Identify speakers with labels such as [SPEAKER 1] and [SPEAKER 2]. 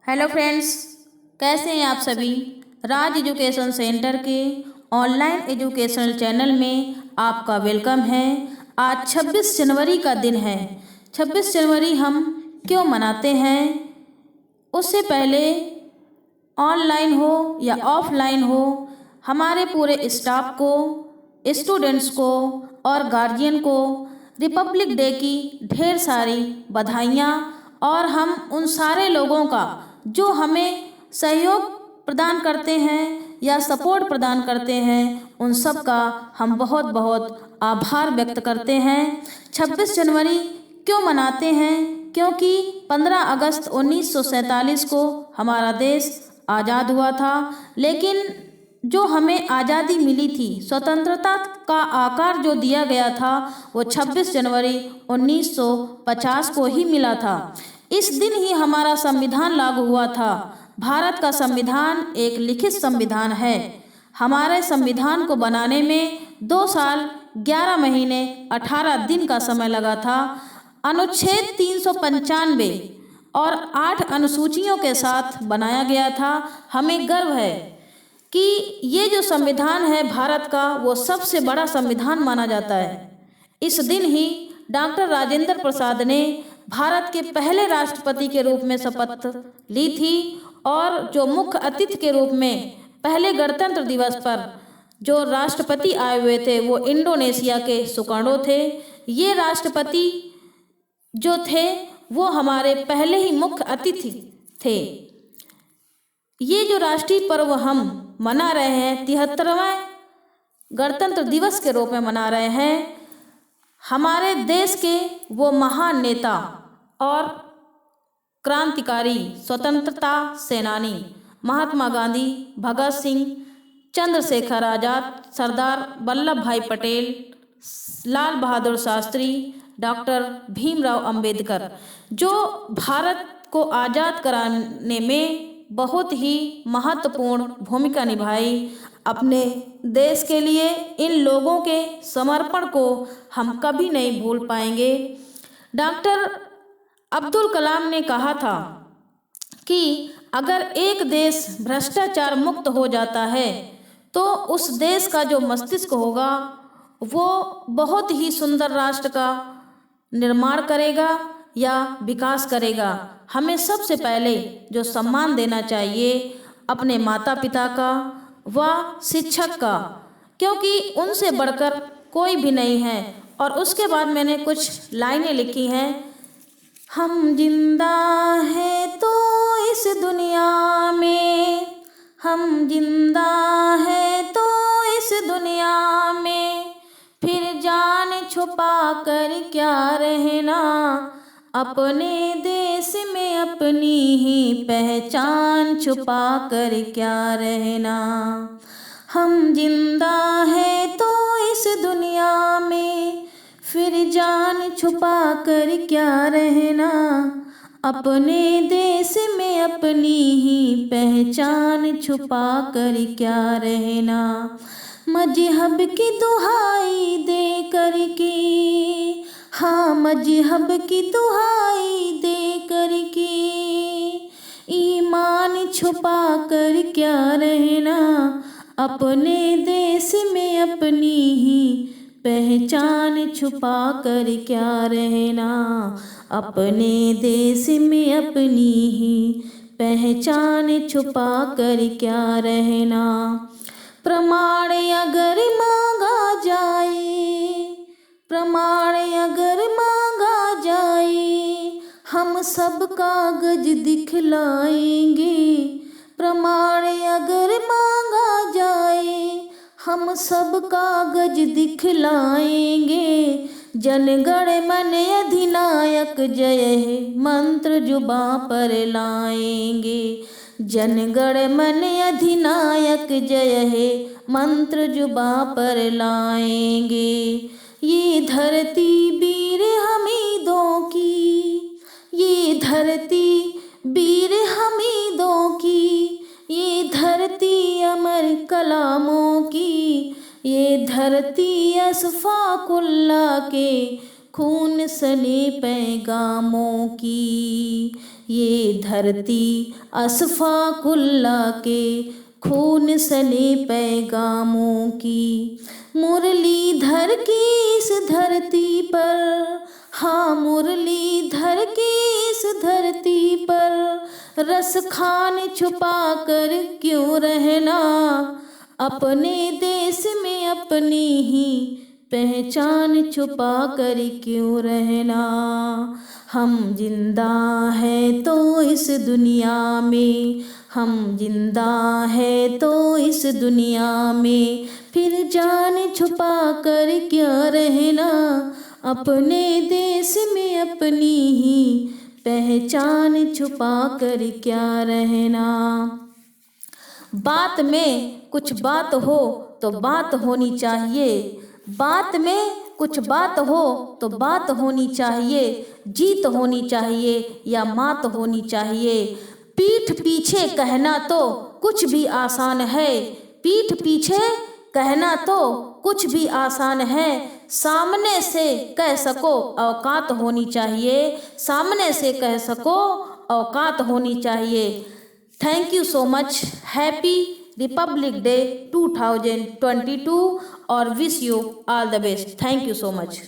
[SPEAKER 1] Hello friends, कैसे हैं आप सभी। राज एजुकेशन सेंटर के ऑनलाइन एजुकेशनल चैनल में आपका वेलकम है। आज 26 जनवरी का दिन है। 26 जनवरी हम क्यों मनाते हैं, उससे पहले ऑनलाइन हो या ऑफलाइन हो, हमारे पूरे स्टाफ को, स्टूडेंट्स को और गार्जियन को रिपब्लिक डे की ढेर सारी बधाइयाँ। और हम उन सारे लोगों का जो हमें सहयोग प्रदान करते हैं या सपोर्ट प्रदान करते हैं, उन सब का हम बहुत बहुत आभार व्यक्त करते हैं। 26 जनवरी क्यों मनाते हैं? क्योंकि 15 अगस्त 1947 को हमारा देश आज़ाद हुआ था। लेकिन जो हमें आज़ादी मिली थी, स्वतंत्रता का आकार जो दिया गया था, वो 26 जनवरी 1950 को ही मिला था। इस दिन ही हमारा संविधान लागू हुआ था। भारत का संविधान एक लिखित संविधान है। हमारे संविधान को बनाने में 2 साल 11 महीने 18 दिन का समय लगा था। अनुच्छेद 395 और 8 अनुसूचियों के साथ बनाया गया था। हमें गर्व है कि ये जो संविधान है भारत का, वो सबसे बड़ा संविधान माना जाता है। इस दिन ही डॉक्टर राजेंद्र प्रसाद ने भारत के पहले राष्ट्रपति के रूप में शपथ ली थी। और जो मुख्य अतिथि के रूप में पहले गणतंत्र दिवस पर जो राष्ट्रपति आए हुए थे, वो इंडोनेशिया के सुकार्नो थे। ये राष्ट्रपति जो थे वो हमारे पहले ही मुख्य अतिथि थे। ये जो राष्ट्रीय पर्व हम मना रहे हैं, 73वां गणतंत्र दिवस के रूप में मना रहे हैं, हमारे देश के वो महान नेता और क्रांतिकारी स्वतंत्रता सेनानी महात्मा गांधी, भगत सिंह, चंद्रशेखर आज़ाद, सरदार वल्लभ भाई पटेल, लाल बहादुर शास्त्री, डॉक्टर भीमराव अंबेडकर, जो भारत को आज़ाद कराने में बहुत ही महत्वपूर्ण भूमिका निभाई। अपने देश के लिए इन लोगों के समर्पण को हम कभी नहीं भूल पाएंगे। डॉक्टर अब्दुल कलाम ने कहा था कि अगर एक देश भ्रष्टाचार मुक्त हो जाता है तो उस देश का जो मस्तिष्क होगा वो बहुत ही सुंदर राष्ट्र का निर्माण करेगा या विकास करेगा। हमें सबसे पहले जो सम्मान देना चाहिए अपने माता पिता का व शिक्षक का, क्योंकि उनसे बढ़कर कोई भी नहीं है। और उसके बाद मैंने कुछ लाइनें लिखी हैं। हम जिंदा हैं तो इस दुनिया में, हम जिंदा हैं तो इस दुनिया में, फिर जान छुपा कर क्या रहना, अपने देश में अपनी ही पहचान छुपा कर क्या रहना। हम जिंदा हैं तो इस दुनिया में, फिर जान छुपा कर क्या रहना, अपने देश में अपनी ही पहचान छुपा कर क्या रहना। मजहब की दुहाई दे कर के, हाँ मजहब की दुहाई दे कर के, ईमान छुपा कर क्या रहना, अपने देश में अपनी ही पहचान छुपा कर क्या रहना, अपने देश में अपनी ही पहचान छुपा कर क्या रहना। प्रमाण अगर मांगा जाए, प्रमाण अगर मांगा जाए, हम सब कागज दिखलाएंगे। प्रमाण अगर मांगा जाए, हम सब कागज दिखलाएंगे। जनगण मन अधिनायक जय हे मंत्र जुबां पर लाएंगे। जनगण मन अधिनायक जय हे मंत्र जुबां पर लाएंगे। ये धरती वीर हमीदों की, ये धरती वीर हमीदों की, ये धरती अमर कलामों की, ये धरती अशफाकुल्लाह के खून सने पैगामों की, ये धरती अशफाकुल्ला के खून सने पैगामों की। मुरलीधर की इस धरती पर, हाँ मुरलीधर की इस धरती पर रस खान छुपा कर क्यों रहना। अपने देश में अपनी ही पहचान छुपा कर क्यों रहना। हम जिंदा हैं तो इस दुनिया में, हम जिंदा हैं तो इस दुनिया में, फिर जान छुपा कर क्या रहना। अपने देश में अपनी ही पहचान छुपा कर क्या रहना। बात में कुछ बात हो तो बात होनी चाहिए, बात में कुछ बात हो तो बात होनी चाहिए। जीत होनी चाहिए या मात होनी चाहिए। पीठ पीछे कहना तो कुछ भी आसान है, पीठ पीछे कहना तो कुछ भी आसान है। सामने से कह सको औकात होनी चाहिए, सामने से कह सको औकात होनी चाहिए। Thank you so much. Happy Republic day 2022 और wish you all the best. Thank you so much.